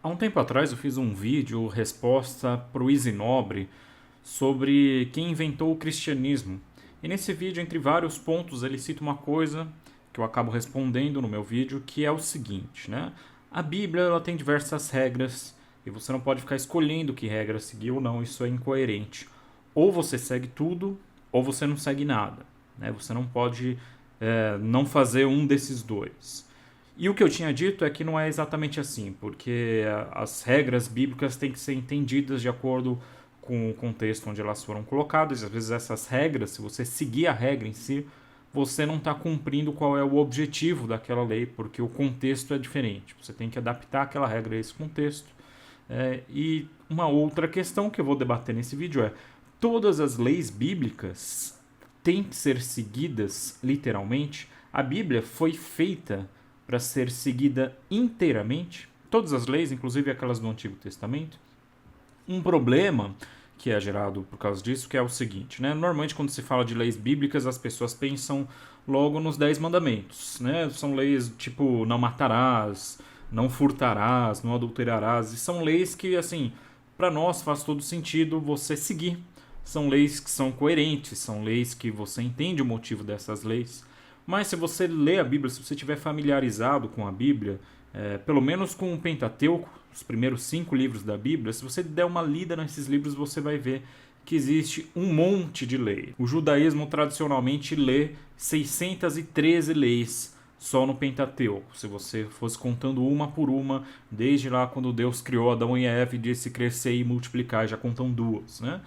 Há um tempo atrás eu fiz um vídeo resposta para o Easy Nobre sobre quem inventou o cristianismo. E nesse vídeo, entre vários pontos, ele cita uma coisa que eu acabo respondendo no meu vídeo, que é o seguinte, né? A Bíblia ela tem diversas regras e você não pode ficar escolhendo que regra seguir ou não, isso é incoerente. Ou você segue tudo, ou você não segue nada, né? Você não pode não fazer um desses dois. E o que eu tinha dito é que não é exatamente assim, porque as regras bíblicas têm que ser entendidas de acordo com o contexto onde elas foram colocadas. Às vezes essas regras, se você seguir a regra em si, você não está cumprindo qual é o objetivo daquela lei, porque o contexto é diferente. Você tem que adaptar aquela regra a esse contexto. E uma outra questão que eu vou debater nesse vídeo é: todas as leis bíblicas têm que ser seguidas literalmente? A Bíblia foi feita para ser seguida inteiramente? Todas as leis, inclusive aquelas do Antigo Testamento? Um problema que é gerado por causa disso, que é o seguinte, né? Normalmente quando se fala de leis bíblicas, as pessoas pensam logo nos 10 mandamentos, né? São leis tipo não matarás, não furtarás, não adulterarás, e são leis que, assim, para nós faz todo sentido você seguir. São leis que são coerentes, são leis que você entende o motivo dessas leis. Mas se você lê a Bíblia, se você estiver familiarizado com a Bíblia, pelo menos com o Pentateuco, os primeiros 5 livros da Bíblia, se você der uma lida nesses livros, você vai ver que existe um monte de lei. O judaísmo tradicionalmente lê 613 leis só no Pentateuco. Se você fosse contando uma por uma, desde lá quando Deus criou Adão e Eva e disse crescer e multiplicar, já contam duas, né?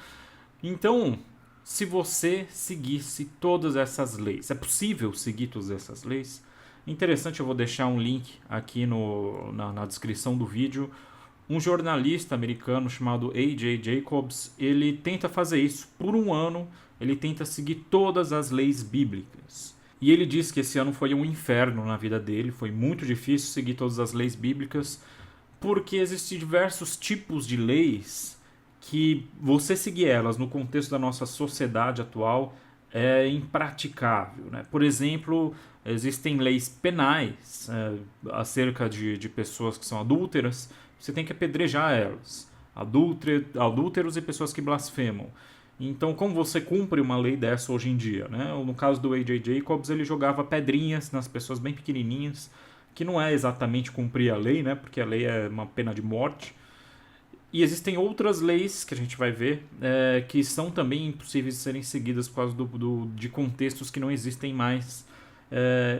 Então, se você seguisse todas essas leis, é possível seguir todas essas leis? Interessante, eu vou deixar um link aqui na descrição do vídeo. Um jornalista americano chamado A.J. Jacobs, ele tenta fazer isso por um ano, ele tenta seguir todas as leis bíblicas. E ele diz que esse ano foi um inferno na vida dele, foi muito difícil seguir todas as leis bíblicas, porque existem diversos tipos de leis que você seguir elas no contexto da nossa sociedade atual é impraticável, né? Por exemplo, existem leis penais acerca de pessoas que são adúlteras, você tem que apedrejar elas, adúlteros e pessoas que blasfemam. Então, como você cumpre uma lei dessa hoje em dia, né? No caso do A.J. Jacobs, ele jogava pedrinhas nas pessoas bem pequenininhas, que não é exatamente cumprir a lei, né? Porque a lei é uma pena de morte. E existem outras leis que a gente vai ver que são também impossíveis de serem seguidas por causa de contextos que não existem mais,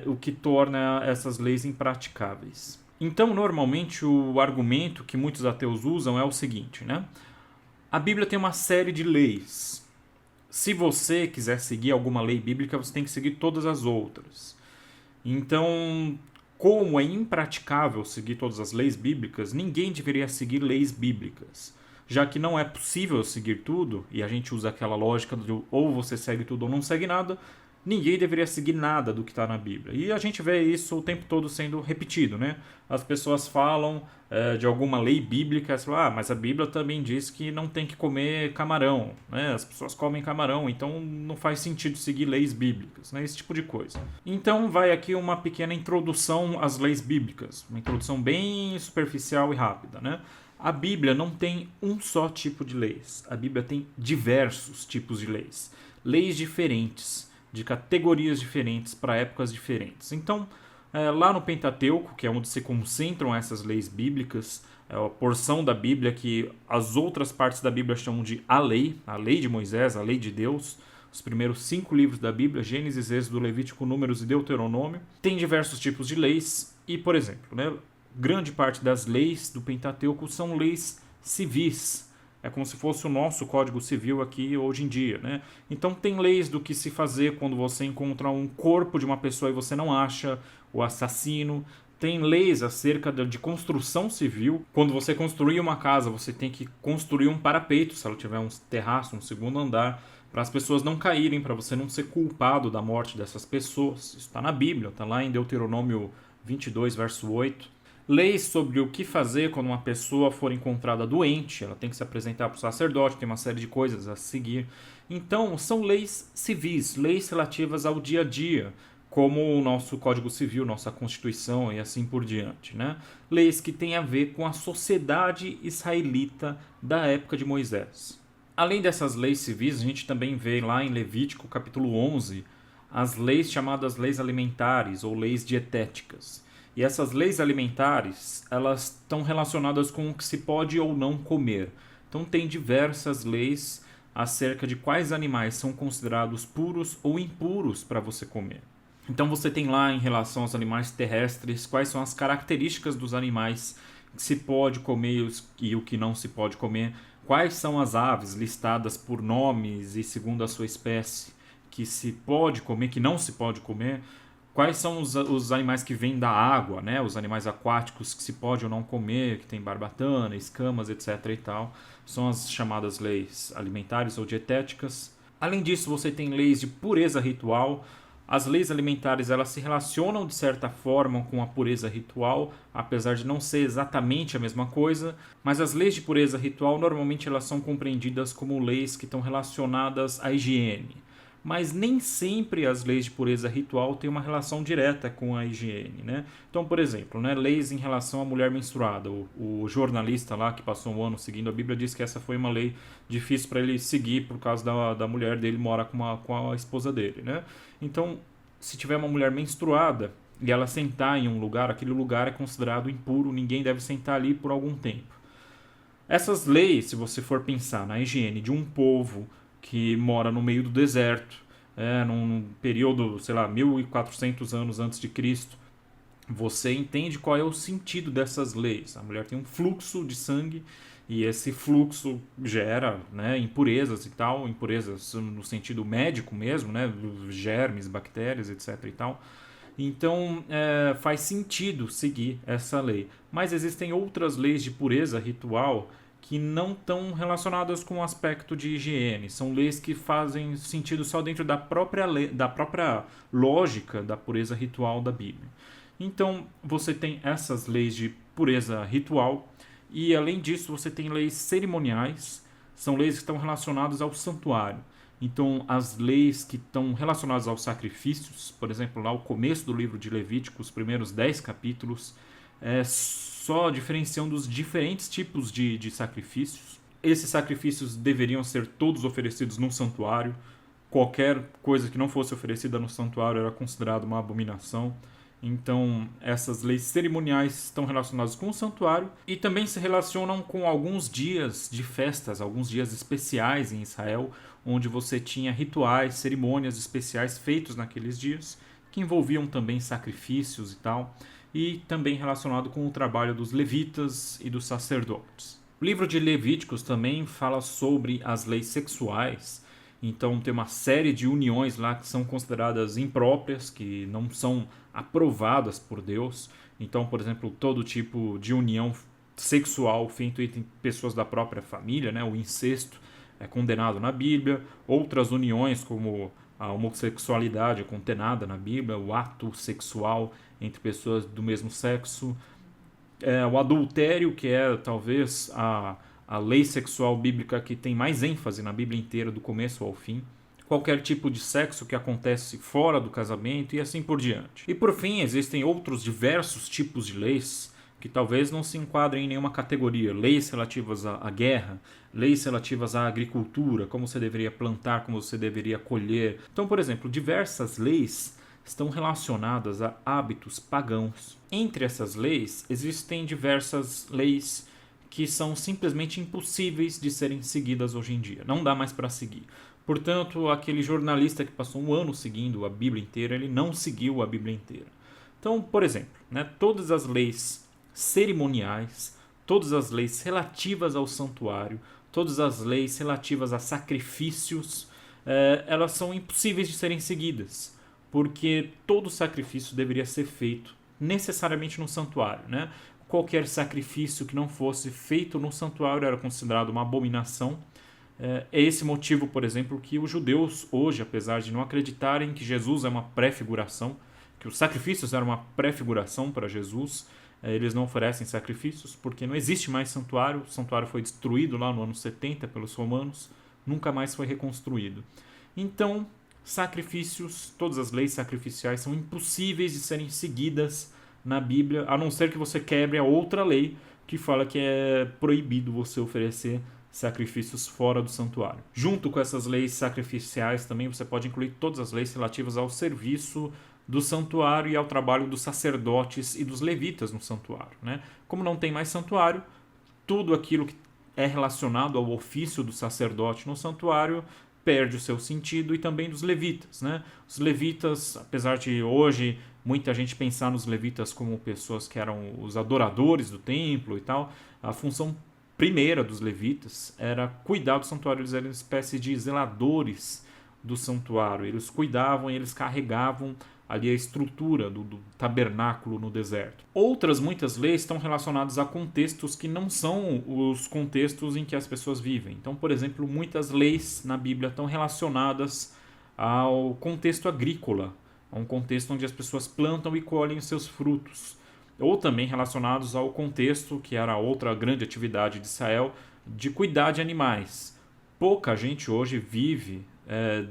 o que torna essas leis impraticáveis. Então, normalmente, o argumento que muitos ateus usam é o seguinte, né? A Bíblia tem uma série de leis. Se você quiser seguir alguma lei bíblica, você tem que seguir todas as outras. Então, como é impraticável seguir todas as leis bíblicas, ninguém deveria seguir leis bíblicas. Já que não é possível seguir tudo, e a gente usa aquela lógica de ou você segue tudo ou não segue nada, ninguém deveria seguir nada do que está na Bíblia. E a gente vê isso o tempo todo sendo repetido, né? As pessoas falam de alguma lei bíblica, e falam, mas a Bíblia também diz que não tem que comer camarão, né? As pessoas comem camarão, então não faz sentido seguir leis bíblicas, né? Esse tipo de coisa. Então vai aqui uma pequena introdução às leis bíblicas, uma introdução bem superficial e rápida, né? A Bíblia não tem um só tipo de leis. A Bíblia tem diversos tipos de leis. Leis diferentes, de categorias diferentes para épocas diferentes. Então, lá no Pentateuco, que é onde se concentram essas leis bíblicas, é a porção da Bíblia que as outras partes da Bíblia chamam de a lei de Moisés, a lei de Deus, os primeiros 5 livros da Bíblia, Gênesis, Êxodo, Levítico, Números e Deuteronômio, tem diversos tipos de leis e, por exemplo, né, grande parte das leis do Pentateuco são leis civis. É como se fosse o nosso Código Civil aqui hoje em dia, né? Então tem leis do que se fazer quando você encontra um corpo de uma pessoa e você não acha o assassino. Tem leis acerca de construção civil. Quando você construir uma casa, você tem que construir um parapeito, se ela tiver um terraço, um segundo andar, para as pessoas não caírem, para você não ser culpado da morte dessas pessoas. Isso está na Bíblia, está lá em Deuteronômio 22, verso 8. Leis sobre o que fazer quando uma pessoa for encontrada doente, ela tem que se apresentar para o sacerdote, tem uma série de coisas a seguir. Então, são leis civis, leis relativas ao dia a dia, como o nosso Código Civil, nossa Constituição e assim por diante, né? Leis que têm a ver com a sociedade israelita da época de Moisés. Além dessas leis civis, a gente também vê lá em Levítico, capítulo 11, as leis chamadas leis alimentares ou leis dietéticas. E essas leis alimentares, elas estão relacionadas com o que se pode ou não comer. Então tem diversas leis acerca de quais animais são considerados puros ou impuros para você comer. Então você tem lá em relação aos animais terrestres, quais são as características dos animais que se pode comer e o que não se pode comer, quais são as aves listadas por nomes e segundo a sua espécie que se pode comer, que não se pode comer, quais são os animais que vêm da água, né? Os animais aquáticos que se pode ou não comer, que tem barbatana, escamas, etc. e tal. São as chamadas leis alimentares ou dietéticas. Além disso, você tem leis de pureza ritual. As leis alimentares, elas se relacionam de certa forma com a pureza ritual, apesar de não ser exatamente a mesma coisa, mas as leis de pureza ritual normalmente elas são compreendidas como leis que estão relacionadas à higiene. Mas nem sempre as leis de pureza ritual têm uma relação direta com a higiene, né? Então, por exemplo, né, leis em relação à mulher menstruada. O jornalista lá que passou um ano seguindo a Bíblia disse que essa foi uma lei difícil para ele seguir por causa da mulher dele morar com a esposa dele, né? Então, se tiver uma mulher menstruada e ela sentar em um lugar, aquele lugar é considerado impuro, ninguém deve sentar ali por algum tempo. Essas leis, se você for pensar na higiene de um povo que mora no meio do deserto, num período, sei lá, 1400 anos antes de Cristo, você entende qual é o sentido dessas leis. A mulher tem um fluxo de sangue e esse fluxo gera, né, impurezas e tal, impurezas no sentido médico mesmo, né, germes, bactérias, etc. e tal. Então faz sentido seguir essa lei. Mas existem outras leis de pureza ritual que não estão relacionadas com o aspecto de higiene. São leis que fazem sentido só dentro da própria lógica da pureza ritual da Bíblia. Então, você tem essas leis de pureza ritual e, além disso, você tem leis cerimoniais, são leis que estão relacionadas ao santuário. Então, as leis que estão relacionadas aos sacrifícios, por exemplo, lá o começo do livro de Levítico, os primeiros 10 capítulos, só diferenciando os diferentes tipos de sacrifícios. Esses sacrifícios deveriam ser todos oferecidos num santuário. Qualquer coisa que não fosse oferecida no santuário era considerada uma abominação. Então, essas leis cerimoniais estão relacionadas com o santuário e também se relacionam com alguns dias de festas, alguns dias especiais em Israel, onde você tinha rituais, cerimônias especiais feitos naqueles dias, que envolviam também sacrifícios e tal, e também relacionado com o trabalho dos levitas e dos sacerdotes. O livro de Levíticos também fala sobre as leis sexuais. Então tem uma série de uniões lá que são consideradas impróprias, que não são aprovadas por Deus. Então, por exemplo, todo tipo de união sexual feito entre pessoas da própria família, né? O incesto é condenado na Bíblia. Outras uniões, como a homossexualidade, é condenada na Bíblia. O ato sexual entre pessoas do mesmo sexo. O adultério, que é talvez a lei sexual bíblica que tem mais ênfase na Bíblia inteira, do começo ao fim. Qualquer tipo de sexo que acontece fora do casamento e assim por diante. E por fim, existem outros diversos tipos de leis que talvez não se enquadrem em nenhuma categoria. Leis relativas à guerra, leis relativas à agricultura, como você deveria plantar, como você deveria colher. Então, por exemplo, diversas leis estão relacionadas a hábitos pagãos. Entre essas leis, existem diversas leis que são simplesmente impossíveis de serem seguidas hoje em dia. Não dá mais para seguir. Portanto, aquele jornalista que passou um ano seguindo a Bíblia inteira, ele não seguiu a Bíblia inteira. Então, por exemplo, né, todas as leis cerimoniais, todas as leis relativas ao santuário, todas as leis relativas a sacrifícios, elas são impossíveis de serem seguidas, porque todo sacrifício deveria ser feito necessariamente no santuário, né? Qualquer sacrifício que não fosse feito no santuário era considerado uma abominação. É esse motivo, por exemplo, que os judeus hoje, apesar de não acreditarem que Jesus é uma pré-figuração, que os sacrifícios eram uma pré-figuração para Jesus, eles não oferecem sacrifícios porque não existe mais santuário. O santuário foi destruído lá no ano 70 pelos romanos, nunca mais foi reconstruído. Então, sacrifícios, todas as leis sacrificiais são impossíveis de serem seguidas na Bíblia, a não ser que você quebre a outra lei que fala que é proibido você oferecer sacrifícios fora do santuário. Junto com essas leis sacrificiais também você pode incluir todas as leis relativas ao serviço do santuário e ao trabalho dos sacerdotes e dos levitas no santuário, né? Como não tem mais santuário, tudo aquilo que é relacionado ao ofício do sacerdote no santuário perde o seu sentido, e também dos levitas, né? Os levitas, apesar de hoje muita gente pensar nos levitas como pessoas que eram os adoradores do templo e tal, a função primeira dos levitas era cuidar do santuário. Eles eram uma espécie de zeladores do santuário. Eles cuidavam e eles carregavam ali a estrutura do tabernáculo no deserto. Outras muitas leis estão relacionadas a contextos que não são os contextos em que as pessoas vivem. Então, por exemplo, muitas leis na Bíblia estão relacionadas ao contexto agrícola, a um contexto onde as pessoas plantam e colhem os seus frutos. Ou também relacionados ao contexto, que era outra grande atividade de Israel, de cuidar de animais. Pouca gente hoje vive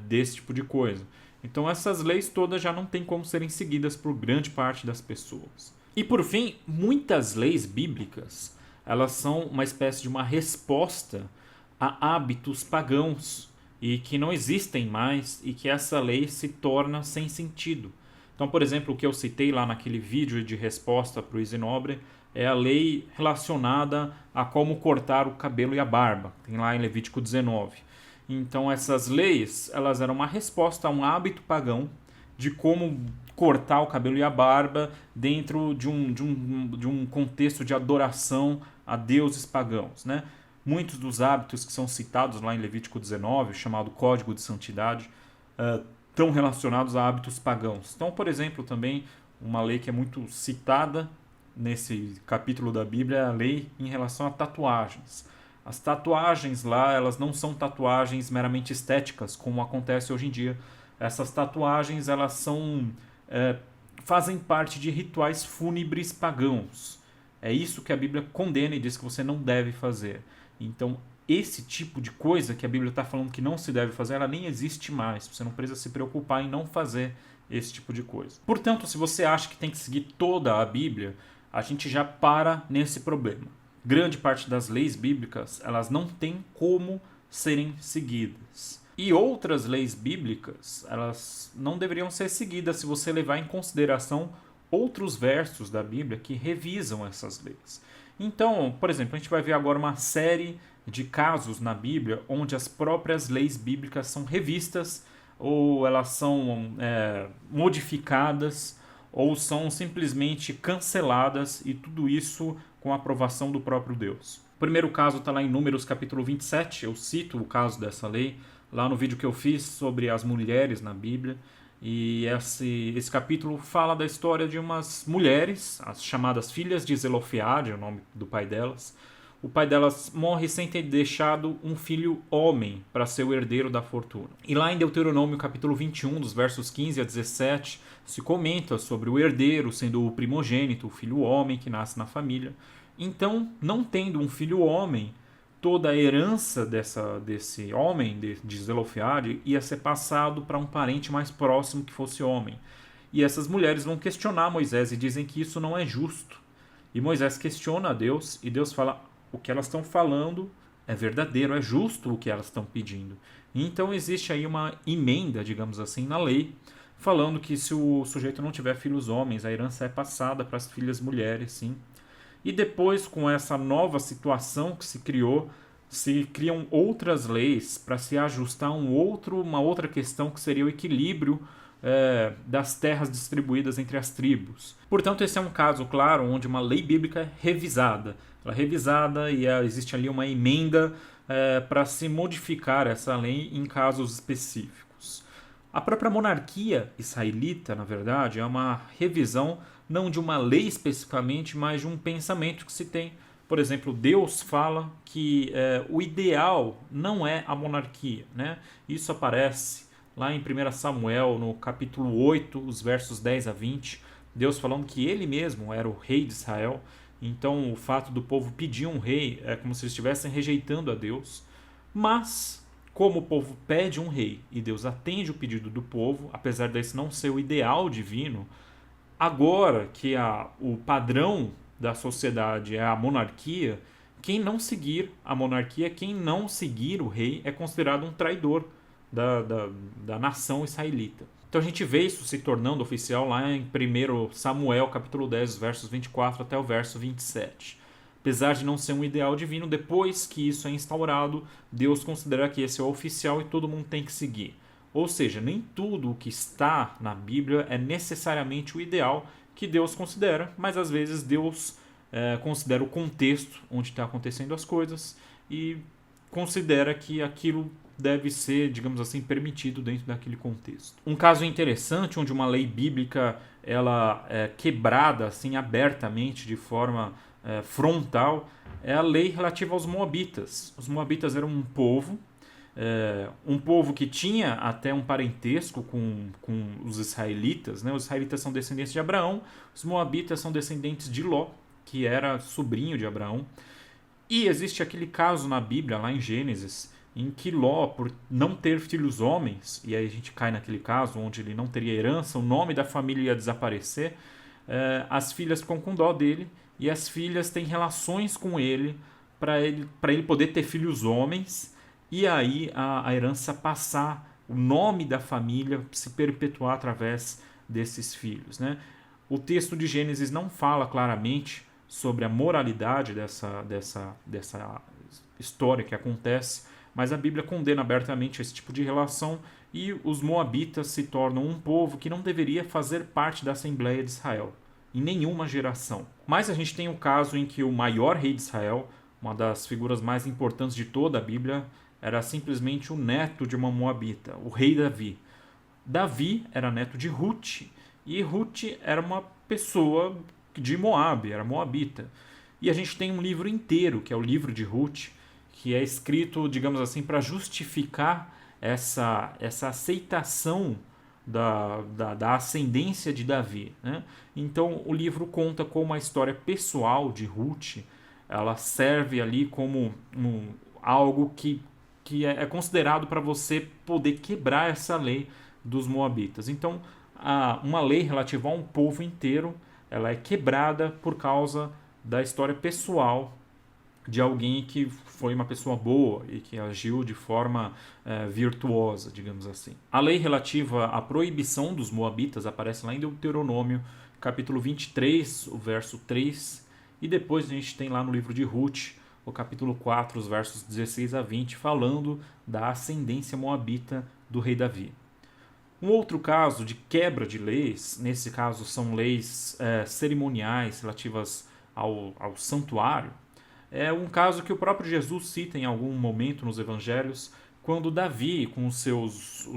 desse tipo de coisa. Então essas leis todas já não têm como serem seguidas por grande parte das pessoas. E por fim, muitas leis bíblicas, elas são uma espécie de uma resposta a hábitos pagãos e que não existem mais, e que essa lei se torna sem sentido. Então, por exemplo, o que eu citei lá naquele vídeo de resposta para o Isinobre é a lei relacionada a como cortar o cabelo e a barba. Tem lá em Levítico 19. Então, essas leis, elas eram uma resposta a um hábito pagão de como cortar o cabelo e a barba dentro de um contexto de adoração a deuses pagãos, né? Muitos dos hábitos que são citados lá em Levítico 19, chamado Código de Santidade, estão relacionados a hábitos pagãos. Então, por exemplo, também uma lei que é muito citada nesse capítulo da Bíblia é a lei em relação a tatuagens. As tatuagens lá, elas não são tatuagens meramente estéticas, como acontece hoje em dia. Essas tatuagens, elas fazem parte de rituais fúnebres pagãos. É isso que a Bíblia condena e diz que você não deve fazer. Então, esse tipo de coisa que a Bíblia está falando que não se deve fazer, ela nem existe mais. Você não precisa se preocupar em não fazer esse tipo de coisa. Portanto, se você acha que tem que seguir toda a Bíblia, a gente já para nesse problema. Grande parte das leis bíblicas, elas não têm como serem seguidas. E outras leis bíblicas, elas não deveriam ser seguidas se você levar em consideração outros versos da Bíblia que revisam essas leis. Então, por exemplo, a gente vai ver agora uma série de casos na Bíblia onde as próprias leis bíblicas são revistas, ou elas são modificadas, ou são simplesmente canceladas, e tudo isso com a aprovação do próprio Deus. O primeiro caso está lá em Números capítulo 27, eu cito o caso dessa lei, lá no vídeo que eu fiz sobre as mulheres na Bíblia, e esse capítulo fala da história de umas mulheres, as chamadas filhas de Zelofeade, é o nome do pai delas. O pai delas morre sem ter deixado um filho homem para ser o herdeiro da fortuna. E lá em Deuteronômio capítulo 21, dos versos 15 a 17, se comenta sobre o herdeiro sendo o primogênito, o filho homem que nasce na família. Então, não tendo um filho homem, toda a herança desse homem, de Zelofeade, ia ser passado para um parente mais próximo que fosse homem. E essas mulheres vão questionar Moisés e dizem que isso não é justo. E Moisés questiona a Deus, e Deus fala: o que elas estão falando é verdadeiro, é justo o que elas estão pedindo. Então existe aí uma emenda, digamos assim, na lei, falando que se o sujeito não tiver filhos homens, a herança é passada para as filhas mulheres, sim. E depois, com essa nova situação que se criou, se criam outras leis para se ajustar uma outra questão, que seria o equilíbrio das terras distribuídas entre as tribos. Portanto, esse é um caso, claro, onde uma lei bíblica é revisada. Ela é revisada e existe ali uma emenda para se modificar essa lei em casos específicos. A própria monarquia israelita, na verdade, é uma revisão não de uma lei especificamente, mas de um pensamento que se tem. Por exemplo, Deus fala que o ideal não é a monarquia, né? Isso aparece lá em 1 Samuel, no capítulo 8, os versos 10 a 20, Deus falando que ele mesmo era o rei de Israel. Então, o fato do povo pedir um rei é como se eles estivessem rejeitando a Deus. Mas, como o povo pede um rei e Deus atende o pedido do povo, apesar desse não ser o ideal divino, agora que o padrão da sociedade é a monarquia, quem não seguir a monarquia, quem não seguir o rei, é considerado um traidor da nação israelita. Então a gente vê isso se tornando oficial lá em 1 Samuel capítulo 10, versos 24 até o verso 27. Apesar de não ser um ideal divino, depois que isso é instaurado, Deus considera que esse é o oficial e todo mundo tem que seguir. Ou seja, nem tudo o que está na Bíblia é necessariamente o ideal que Deus considera, mas às vezes Deus considera o contexto onde está acontecendo as coisas e considera que aquilo deve ser, digamos assim, permitido dentro daquele contexto. Um caso interessante onde uma lei bíblica ela é quebrada assim abertamente de forma frontal é a lei relativa aos moabitas. Os moabitas eram um povo que tinha até um parentesco com os israelitas, né? Os israelitas são descendentes de Abraão, os moabitas são descendentes de Ló, que era sobrinho de Abraão. E existe aquele caso na Bíblia, lá em Gênesis, em que Ló, por não ter filhos homens, e aí a gente cai naquele caso onde ele não teria herança, o nome da família ia desaparecer, as filhas ficam com dó dele, e as filhas têm relações com ele para ele poder ter filhos homens, e aí a herança passar, o nome da família se perpetuar através desses filhos, né? O texto de Gênesis não fala claramente sobre a moralidade dessa história que acontece, mas a Bíblia condena abertamente esse tipo de relação e os moabitas se tornam um povo que não deveria fazer parte da Assembleia de Israel, em nenhuma geração. Mas a gente tem o caso em que o maior rei de Israel, uma das figuras mais importantes de toda a Bíblia, era simplesmente o neto de uma moabita, o rei Davi. Davi era neto de Ruth, e Ruth era uma pessoa de Moabe, era moabita. E a gente tem um livro inteiro, que é o livro de Ruth, que é escrito, digamos assim, para justificar essa aceitação da ascendência de Davi, né? Então o livro conta como a história pessoal de Ruth, ela serve ali como algo que é considerado para você poder quebrar essa lei dos moabitas. Então uma lei relativa a um povo inteiro, ela é quebrada por causa da história pessoal de alguém que foi uma pessoa boa e que agiu de forma virtuosa, digamos assim. A lei relativa à proibição dos moabitas aparece lá em Deuteronômio, capítulo 23, o verso 3, e depois a gente tem lá no livro de Ruth, o capítulo 4, os versos 16 a 20, falando da ascendência moabita do rei Davi. Um outro caso de quebra de leis, nesse caso são leis cerimoniais relativas ao santuário, é um caso que o próprio Jesus cita em algum momento nos evangelhos, quando Davi, com os seus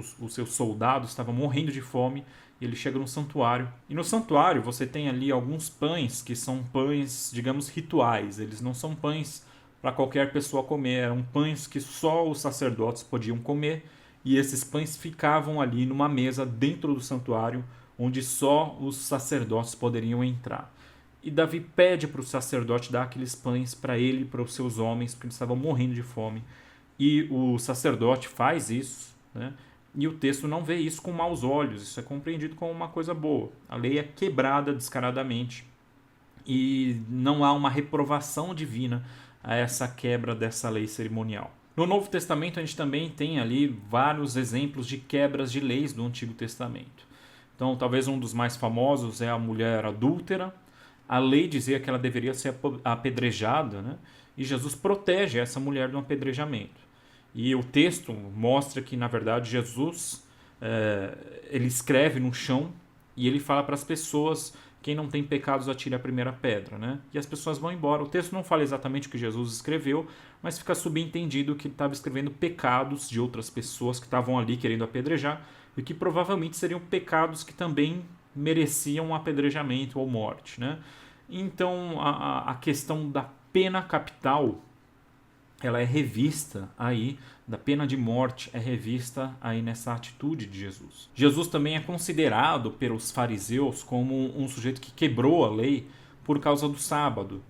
soldados, estava morrendo de fome, e ele chega no santuário. E no santuário você tem ali alguns pães que são pães, digamos, rituais. Eles não são pães para qualquer pessoa comer, eram pães que só os sacerdotes podiam comer, e esses pães ficavam ali numa mesa dentro do santuário, onde só os sacerdotes poderiam entrar. E Davi pede para o sacerdote dar aqueles pães para ele e para os seus homens, porque eles estavam morrendo de fome. E o sacerdote faz isso, né? E o texto não vê isso com maus olhos, isso é compreendido como uma coisa boa. A lei é quebrada descaradamente e não há uma reprovação divina a essa quebra dessa lei cerimonial. No Novo Testamento a gente também tem ali vários exemplos de quebras de leis do Antigo Testamento. Então talvez um dos mais famosos é a mulher adúltera. A lei dizia que ela deveria ser apedrejada, né? E Jesus protege essa mulher do apedrejamento. E o texto mostra que, na verdade, Jesus ele escreve no chão e ele fala para as pessoas: quem não tem pecados atire a primeira pedra, né? E as pessoas vão embora. O texto não fala exatamente o que Jesus escreveu, mas fica subentendido que ele estava escrevendo pecados de outras pessoas que estavam ali querendo apedrejar e que provavelmente seriam pecados que também mereciam um apedrejamento ou morte, né? Então a questão da pena capital, ela é revista aí, da pena de morte é revista aí nessa atitude de Jesus. Jesus também é considerado pelos fariseus como um sujeito que quebrou a lei por causa do sábado,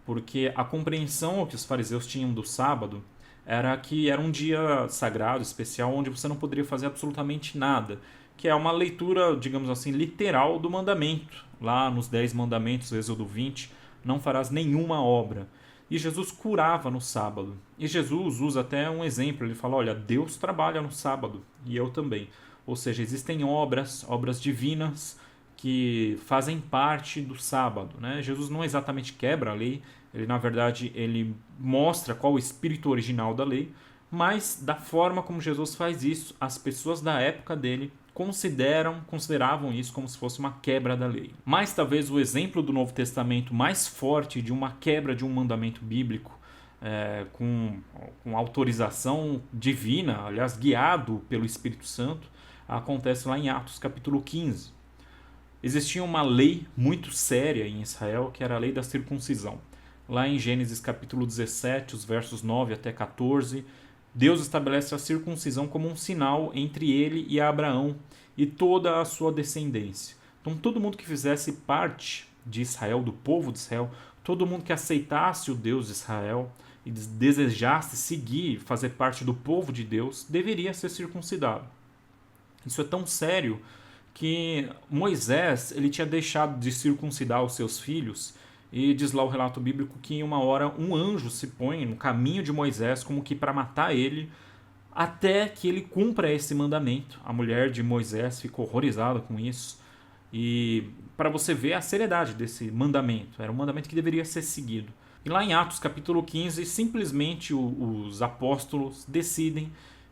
porque a compreensão que os fariseus tinham do sábado era que era um dia sagrado, especial, onde você não poderia fazer absolutamente nada, que é uma leitura, digamos assim, literal do mandamento. Lá nos 10 mandamentos, Êxodo 20, não farás nenhuma obra. E Jesus curava no sábado. E Jesus usa até um exemplo, ele fala, olha, Deus trabalha no sábado, e eu também. Ou seja, existem obras divinas, que fazem parte do sábado, né? Jesus não exatamente quebra a lei, ele na verdade ele mostra qual o espírito original da lei, mas da forma como Jesus faz isso, as pessoas da época dele consideravam isso como se fosse uma quebra da lei. Mas talvez o exemplo do Novo Testamento mais forte de uma quebra de um mandamento bíblico com autorização divina, aliás, guiado pelo Espírito Santo, acontece lá em Atos capítulo 15. Existia uma lei muito séria em Israel, que era a lei da circuncisão. Lá em Gênesis capítulo 17, os versos 9 até 14, Deus estabelece a circuncisão como um sinal entre ele e Abraão e toda a sua descendência. Então todo mundo que fizesse parte de Israel, do povo de Israel, todo mundo que aceitasse o Deus de Israel e desejasse seguir, fazer parte do povo de Deus, deveria ser circuncidado. Isso é tão sério que Moisés ele tinha deixado de circuncidar os seus filhos, e diz lá o relato bíblico que em uma hora um anjo se põe no caminho de Moisés como que para matar ele, até que ele cumpra esse mandamento. A mulher de Moisés ficou horrorizada com isso, e para você ver a seriedade desse mandamento, era um mandamento que deveria ser seguido. E lá em Atos capítulo 15, simplesmente os apóstolos decidem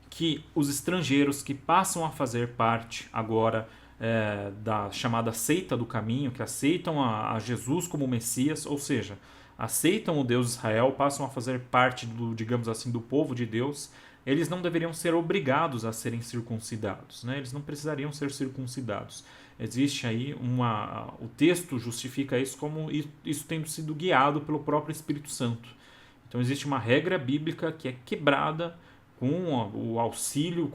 que os estrangeiros que passam a fazer parte agora da chamada seita do caminho, que aceitam a Jesus como Messias, ou seja, aceitam o Deus de Israel, passam a fazer parte do, digamos assim, do povo de Deus, eles não deveriam ser obrigados a serem circuncidados, né? Eles não precisariam ser circuncidados. Existe aí o texto justifica isso como isso tendo sido guiado pelo próprio Espírito Santo. Então existe uma regra bíblica que é quebrada com o auxílio,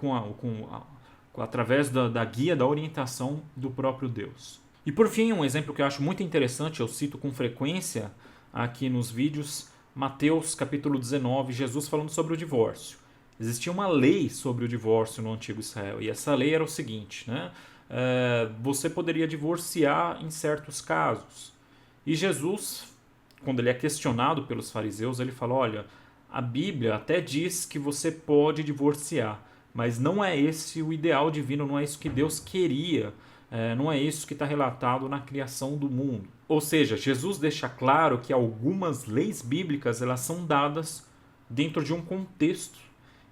através da guia, da orientação do próprio Deus. E por fim, um exemplo que eu acho muito interessante, eu cito com frequência aqui nos vídeos, Mateus capítulo 19, Jesus falando sobre o divórcio. Existia uma lei sobre o divórcio no antigo Israel, e essa lei era o seguinte, né? Você poderia divorciar em certos casos. E Jesus, quando ele é questionado pelos fariseus, ele fala, olha, a Bíblia até diz que você pode divorciar, mas não é esse o ideal divino, não é isso que Deus queria, não é isso que está relatado na criação do mundo. Ou seja, Jesus deixa claro que algumas leis bíblicas elas são dadas dentro de um contexto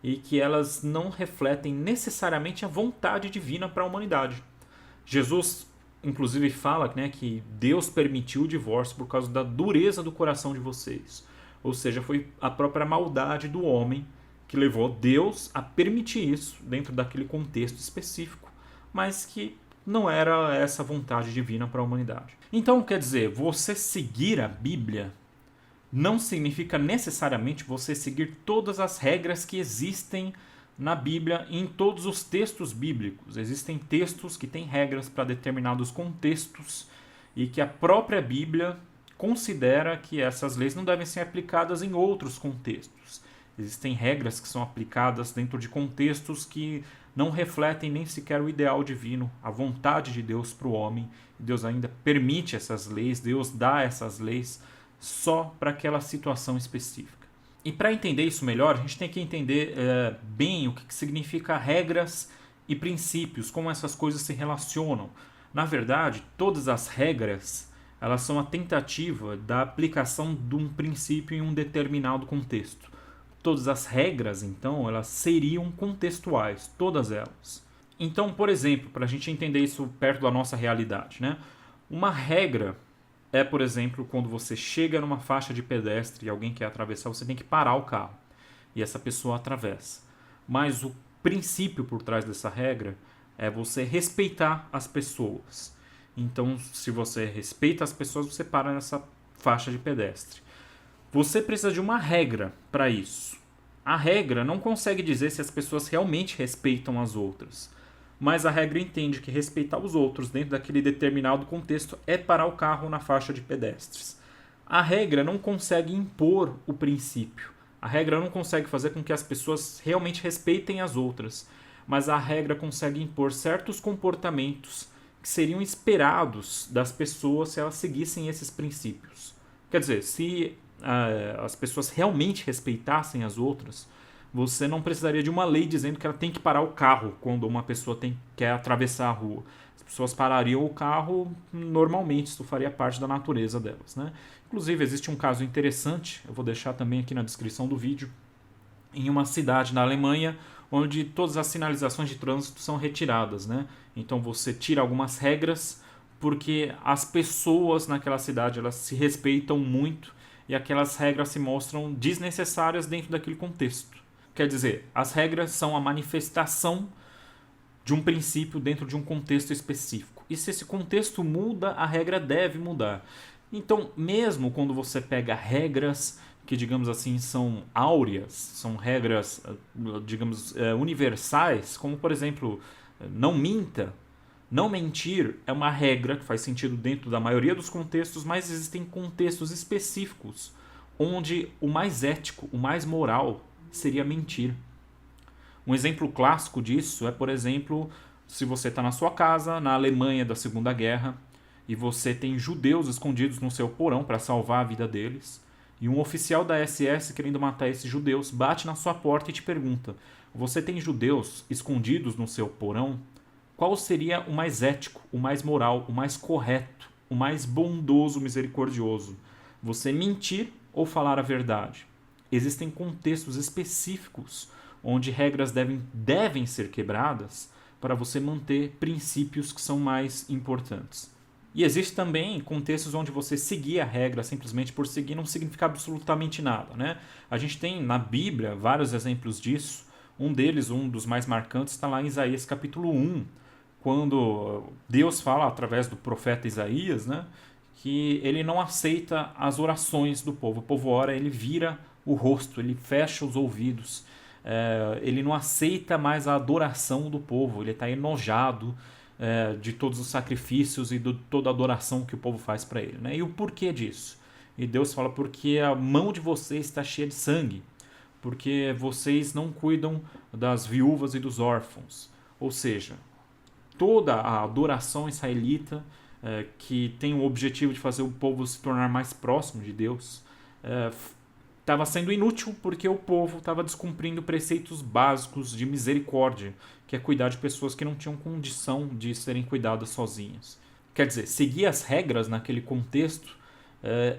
e que elas não refletem necessariamente a vontade divina para a humanidade. Jesus, inclusive, fala, né, que Deus permitiu o divórcio por causa da dureza do coração de vocês. Ou seja, foi a própria maldade do homem que levou Deus a permitir isso dentro daquele contexto específico, mas que não era essa vontade divina para a humanidade. Então, quer dizer, você seguir a Bíblia não significa necessariamente você seguir todas as regras que existem na Bíblia e em todos os textos bíblicos. Existem textos que têm regras para determinados contextos e que a própria Bíblia considera que essas leis não devem ser aplicadas em outros contextos. Existem regras que são aplicadas dentro de contextos que não refletem nem sequer o ideal divino, a vontade de Deus para o homem. Deus ainda permite essas leis, Deus dá essas leis só para aquela situação específica. E para entender isso melhor, a gente tem que entender bem o que significa regras e princípios, como essas coisas se relacionam. Na verdade, todas as regras elas são a tentativa da aplicação de um princípio em um determinado contexto. Todas as regras, então, elas seriam contextuais, todas elas. Então, por exemplo, para a gente entender isso perto da nossa realidade, né? Uma regra é, por exemplo, quando você chega numa faixa de pedestre e alguém quer atravessar, você tem que parar o carro e essa pessoa atravessa. Mas o princípio por trás dessa regra é você respeitar as pessoas. Então, se você respeita as pessoas, você para nessa faixa de pedestre. Você precisa de uma regra para isso. A regra não consegue dizer se as pessoas realmente respeitam as outras, mas a regra entende que respeitar os outros dentro daquele determinado contexto é parar o carro na faixa de pedestres. A regra não consegue impor o princípio. A regra não consegue fazer com que as pessoas realmente respeitem as outras, mas a regra consegue impor certos comportamentos que seriam esperados das pessoas se elas seguissem esses princípios. Quer dizer, se as pessoas realmente respeitassem as outras, você não precisaria de uma lei dizendo que ela tem que parar o carro quando uma pessoa quer atravessar a rua. As pessoas parariam o carro normalmente, isso faria parte da natureza delas, né? Inclusive, existe um caso interessante, eu vou deixar também aqui na descrição do vídeo, em uma cidade na Alemanha, onde todas as sinalizações de trânsito são retiradas, né? Então você tira algumas regras porque as pessoas naquela cidade elas se respeitam muito e aquelas regras se mostram desnecessárias dentro daquele contexto. Quer dizer, as regras são a manifestação de um princípio dentro de um contexto específico. E se esse contexto muda, a regra deve mudar. Então, mesmo quando você pega regras que, digamos assim, são áureas, são regras, digamos, universais, como, por exemplo, não minta. Não mentir é uma regra que faz sentido dentro da maioria dos contextos, mas existem contextos específicos onde o mais ético, o mais moral seria mentir. Um exemplo clássico disso é, por exemplo, se você está na sua casa, na Alemanha da Segunda Guerra, e você tem judeus escondidos no seu porão para salvar a vida deles, e um oficial da SS querendo matar esses judeus bate na sua porta e te pergunta: você tem judeus escondidos no seu porão? Qual seria o mais ético, o mais moral, o mais correto, o mais bondoso, misericordioso? Você mentir ou falar a verdade? Existem contextos específicos onde regras devem ser quebradas para você manter princípios que são mais importantes. E existe também contextos onde você seguir a regra simplesmente por seguir não significa absolutamente nada, né? A gente tem na Bíblia vários exemplos disso. Um deles, um dos mais marcantes, está lá em Isaías capítulo 1, quando Deus fala através do profeta Isaías, né, que ele não aceita as orações do povo. O povo ora, ele vira o rosto, ele fecha os ouvidos. Ele não aceita mais a adoração do povo, ele está enojado de todos os sacrifícios e de toda a adoração que o povo faz para ele, né? E o porquê disso? E Deus fala: porque a mão de vocês está cheia de sangue, porque vocês não cuidam das viúvas e dos órfãos. Ou seja, toda a adoração israelita que tem o objetivo de fazer o povo se tornar mais próximo de Deus estava sendo inútil porque o povo estava descumprindo preceitos básicos de misericórdia, que é cuidar de pessoas que não tinham condição de serem cuidadas sozinhas. Quer dizer, seguir as regras naquele contexto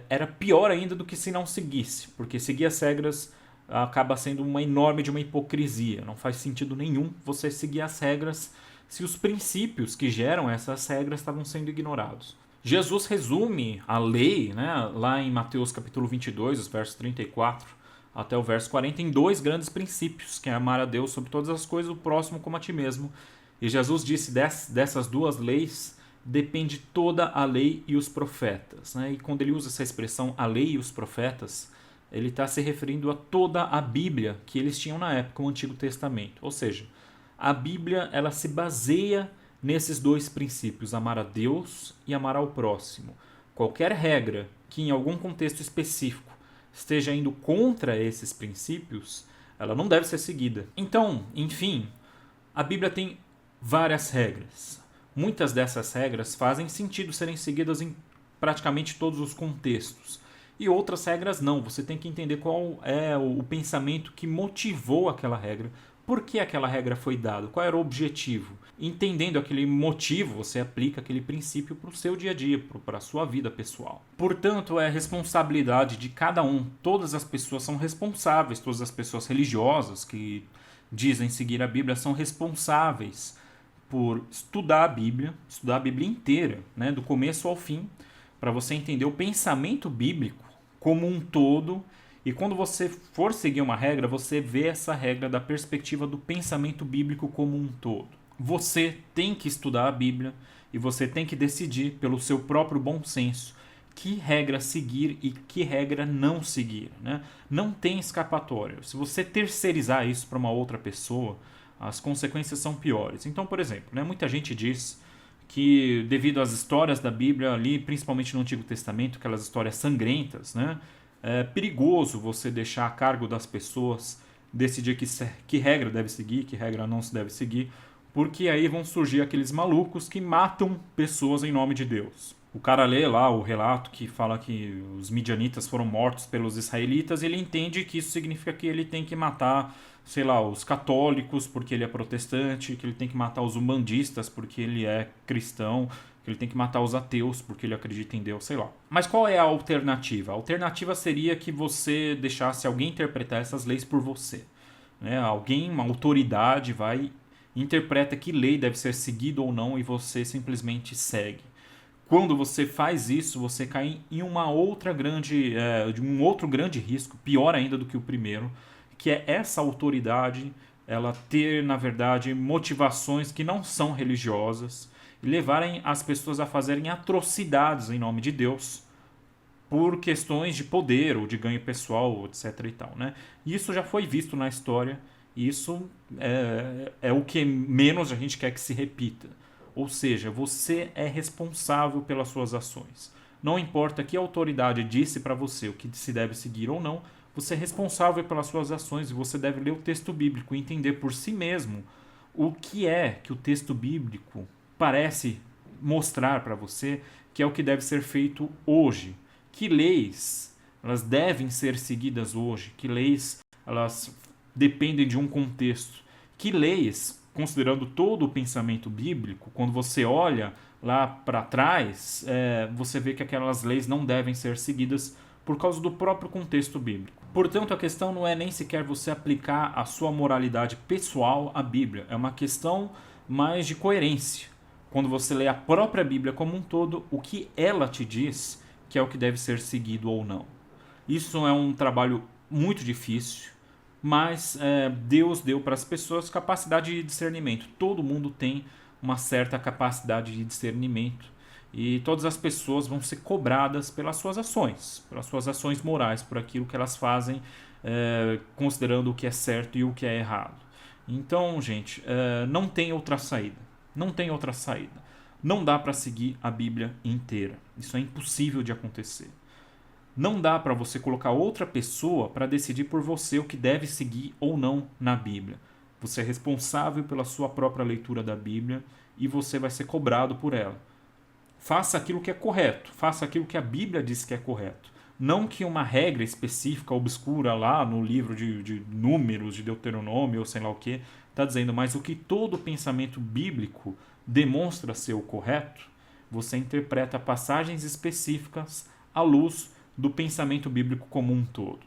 era pior ainda do que se não seguisse, porque seguir as regras acaba sendo uma enorme de uma hipocrisia. Não faz sentido nenhum você seguir as regras se os princípios que geram essas regras estavam sendo ignorados. Jesus resume a lei, né, lá em Mateus capítulo 22, os versos 34 até o verso 40, em dois grandes princípios, que é amar a Deus sobre todas as coisas, o próximo como a ti mesmo. E Jesus disse dessas duas leis depende toda a lei e os profetas, né? E quando ele usa essa expressão, a lei e os profetas, ele está se referindo a toda a Bíblia que eles tinham na época, o Antigo Testamento. Ou seja, a Bíblia ela se baseia nesses dois princípios, amar a Deus e amar ao próximo. Qualquer regra que em algum contexto específico esteja indo contra esses princípios, ela não deve ser seguida. Então, enfim, a Bíblia tem várias regras. Muitas dessas regras fazem sentido serem seguidas em praticamente todos os contextos. E outras regras não. Você tem que entender qual é o pensamento que motivou aquela regra. Por que aquela regra foi dada? Qual era o objetivo? Entendendo aquele motivo, você aplica aquele princípio para o seu dia a dia, para a sua vida pessoal. Portanto, é responsabilidade de cada um. Todas as pessoas são responsáveis, todas as pessoas religiosas que dizem seguir a Bíblia são responsáveis por estudar a Bíblia inteira, né, do começo ao fim, para você entender o pensamento bíblico como um todo. E quando você for seguir uma regra, você vê essa regra da perspectiva do pensamento bíblico como um todo. Você tem que estudar a Bíblia e você tem que decidir pelo seu próprio bom senso que regra seguir e que regra não seguir, né? Não tem escapatória. Se você terceirizar isso para uma outra pessoa, as consequências são piores. Então, por exemplo, né, muita gente diz que devido às histórias da Bíblia ali, principalmente no Antigo Testamento, aquelas histórias sangrentas, né, É perigoso você deixar a cargo das pessoas decidir que regra deve seguir, que regra não se deve seguir, porque aí vão surgir aqueles malucos que matam pessoas em nome de Deus. O cara lê lá o relato que fala que os midianitas foram mortos pelos israelitas e ele entende que isso significa que ele tem que matar, sei lá, os católicos porque ele é protestante, que ele tem que matar os umbandistas porque ele é cristão, que ele tem que matar os ateus porque ele acredita em Deus, sei lá. Mas qual é a alternativa? A alternativa seria que você deixasse alguém interpretar essas leis por você. Né? Alguém, uma autoridade, vai e interpreta que lei deve ser seguida ou não e você simplesmente segue. Quando você faz isso, você cai em uma outra de um outro grande risco, pior ainda do que o primeiro, que é essa autoridade ela ter, na verdade, motivações que não são religiosas e levarem as pessoas a fazerem atrocidades em nome de Deus por questões de poder ou de ganho pessoal, etc. e tal, né? Isso já foi visto na história e isso é o que menos a gente quer que se repita. Ou seja, você é responsável pelas suas ações. Não importa que a autoridade disse para você o que se deve seguir ou não, você é responsável pelas suas ações e você deve ler o texto bíblico e entender por si mesmo o que é que o texto bíblico parece mostrar para você que é o que deve ser feito hoje. Que leis elas devem ser seguidas hoje, que leis elas dependem de um contexto, que leis, considerando todo o pensamento bíblico, quando você olha lá para trás, você vê que aquelas leis não devem ser seguidas por causa do próprio contexto bíblico. Portanto, a questão não é nem sequer você aplicar a sua moralidade pessoal à Bíblia, é uma questão mais de coerência. Quando você lê a própria Bíblia como um todo, o que ela te diz que é o que deve ser seguido ou não. Isso é um trabalho muito difícil, mas Deus deu para as pessoas capacidade de discernimento. Todo mundo tem uma certa capacidade de discernimento e todas as pessoas vão ser cobradas pelas suas ações morais, por aquilo que elas fazem, considerando o que é certo e o que é errado. Então, gente, não tem outra saída. Não tem outra saída. Não dá para seguir a Bíblia inteira. Isso é impossível de acontecer. Não dá para você colocar outra pessoa para decidir por você o que deve seguir ou não na Bíblia. Você é responsável pela sua própria leitura da Bíblia e você vai ser cobrado por ela. Faça aquilo que é correto, faça aquilo que a Bíblia diz que é correto. Não que uma regra específica, obscura lá no livro de Números, de Deuteronômio ou sei lá o que, está dizendo, mas o que todo pensamento bíblico demonstra ser o correto, você interpreta passagens específicas à luz do pensamento bíblico como um todo.